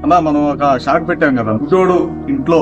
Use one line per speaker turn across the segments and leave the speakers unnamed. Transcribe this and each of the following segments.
అన్నా మనం ఒక షార్ట్ పెట్టాం కదా, గుడ్డోడు ఇంట్లో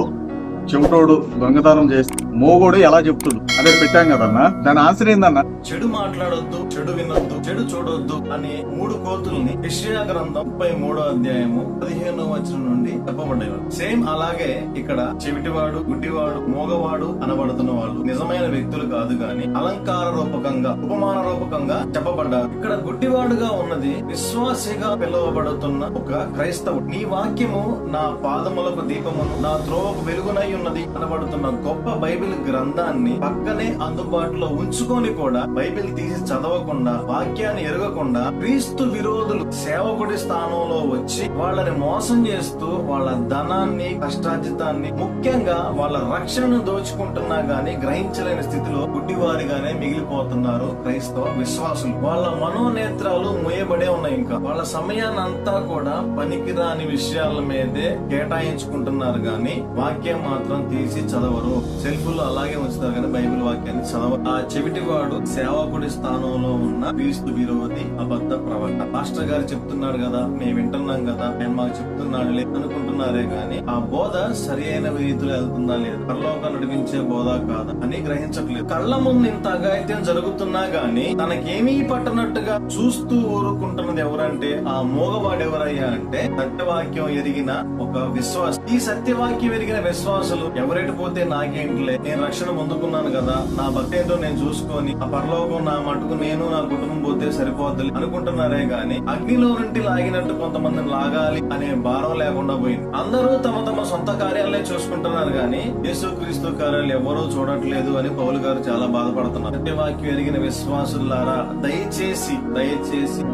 చెవిటోడు దొంగతనం చేస్తే మోగోడు ఎలా చెప్తుడు అదే పెట్టాం కదన్నా. దాని ఆన్సర్ ఏందన్నా?
చెడు మాట్లాడొద్దు, చెడు వినొద్దు, చెడు చూడొద్దు అనే 3 కోతుల్ని యెషయా గ్రంథం 33వ అధ్యాయము 15వ వచనం నుండి చెప్పబడ్డాయి. సేమ్ అలాగే ఇక్కడ చెవిటివాడు, గుడ్డివాడు, మోగవాడు అనబడుతున్న వాళ్ళు నిజమైన వ్యక్తులు కాదు గాని అలంకార రూపకంగా, ఉపమాన రూపకంగా చెప్పబడ్డారు. ఇక్కడ గుడ్డివాడుగా ఉన్నది విశ్వాసిగా పిలువబడుతున్న ఒక క్రైస్తవుడు. నీ వాక్యము నా పాదములకు దీపమును, నా త్రోవకు వెలుగునై ఉన్నది అనబడుతున్న గొప్ప బైబిల్ గ్రంథాన్ని పక్కనే అందుబాటులో ఉంచుకొని కూడా బైబిల్ తీసి చదవకుండా, వాక్యాన్ని ఎరగకుండా క్రీస్తు విరోధులు సేవకుడి స్థానంలో వచ్చి వాళ్ళని మోసం చేస్తూ వాళ్ళ ధనాన్ని, కష్టార్జితాన్ని, ముఖ్యంగా వాళ్ళ రక్షణను దోచుకుంటున్నా గానీ గ్రహించలేని స్థితిలో గుడ్డివారిగానే మిగిలిపోతున్నారు క్రైస్తవ విశ్వాసులు. వాళ్ళ మనోనేత్రాలు మూయబడే ఉన్నాయి. ఇంకా వాళ్ళ సమయాన్ని అంతా కూడా పనికిరాని విషయాల మీదే కేటాయించుకుంటున్నారు గాని వాక్యం మాత్రం తీసి చదవరు. సెల్ఫ్ లో అలాగే ఉంచుతారు కానీ బైబిల్ వాక్యాన్ని చదవరు. ఆ చెవిటివాడు సేవకుడి స్థానంలో ఉన్న క్రీస్తు విరోధి, అబద్ధ ప్రవక్త. పాస్టర్ గారు చెప్తున్నాడు కదా, మేము వింటున్నాం కదా, నేను మాకు చెప్తున్నాడు లేదు అనుకుంటున్నారే గాని ఆ బోధ సరి అయిన రీతిలో వెళ్తుందా లేదా, పరలోకం నడిపించే బోధ కాదా అని గ్రహించట్లేదు. కళ్ళ ముందు ఇంత అఘాయిత్యం జరుగుతున్నా గాని తనకేమీ పట్టనట్టుగా చూస్తూ ఊరుకుంటున్నది ఎవరంటే ఆ మోగవాడు ఎవరయ్యా అంటే సత్యవాక్యం ఎరిగిన ఒక విశ్వాసం. ఈ సత్యవాక్యం ఎరిగిన విశ్వాసులు ఎవరెటు పోతే నాకేంటిలే, నేను రక్షణ పొందుకున్నాను కదా, నా భక్తి ఏంటో నేను చూసుకొని ఆ పరలోకం నా మటుకు నేను నా కుటుంబం పోతే సరిపోద్ది అనుకుంటున్నారే గాని అగ్నిలో నుండి లాగినట్టు కొంతమందిని లాగాలి అనే భారం లేకుండా పోయింది. అందరూ తమ తమ సొంత కార్యాలే చూసుకుంటున్నారు గాని యేసుక్రీస్తు కార్యాలు ఎవరూ చూడట్లేదు అని పౌలు గారు చాలా బాధపడుతున్నారు. సత్యవాక్యం ఎరిగిన విశ్వాసులారా దయచేసి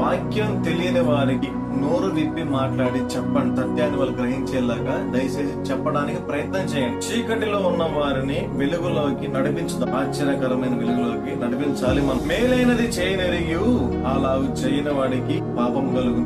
వాక్యం తెలియని వారికి నోరు విప్పి మాట్లాడి చెప్పండి. సత్యాన్ని వాళ్ళు గ్రహించేలాగా దయచేసి చెప్పడానికి ప్రయత్నం చేయండి. చీకటిలో ఉన్న వారిని వెలుగులోకి నడిపించుదాం. ఆశ్చర్యకరమైన వెలుగులోకి నడిపించాలి. మనం మేలైనది చేయనెరిగి అలా చేయని వాడికి పాపం కలుగు.